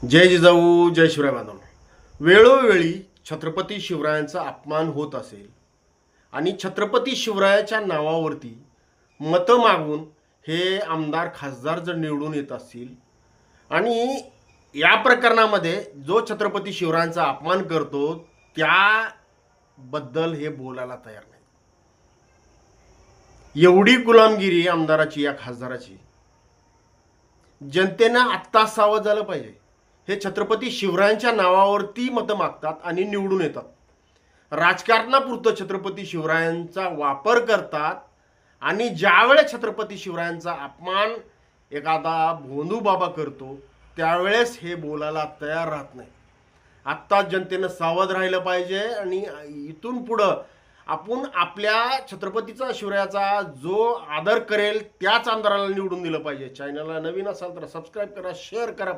जय जिजाऊ जय शिवराय बांधव. वेळोवेळी छत्रपती शिवरायांचा अपमान होत असेल आणि छत्रपती शिवरायाच्या नावावरती मतं मागून हे आमदार खासदार जर निवडून येत असतील आणि या प्रकरणामध्ये जो छत्रपती शिवरायांचा अपमान करतो त्याबद्दल हे बोलायला तयार नाही. एवढी गुलामगिरी आमदाराची या खासदाराची, जनतेनं आत्ता सावध झालं पाहिजे. हे छत्रपती शिवरायांच्या नावावरती मतं मागतात आणि निवडून येतात. राजकारणापुरतं छत्रपती शिवरायांचा वापर करतात आणि ज्यावेळेस छत्रपती शिवरायांचा अपमान एखादा भोंदू बाबा करतो त्यावेळेस हे बोलायला तयार राहत नाही. आत्ता जनतेनं सावध राहिलं पाहिजे आणि इथून पुढं आपण आपल्या छत्रपतीचा शिवरायाचा जो आदर करेल त्याच आमदाराला निवडून दिलं पाहिजे. चॅनलला नवीन असाल तर सबस्क्राईब करा, शेअर करा.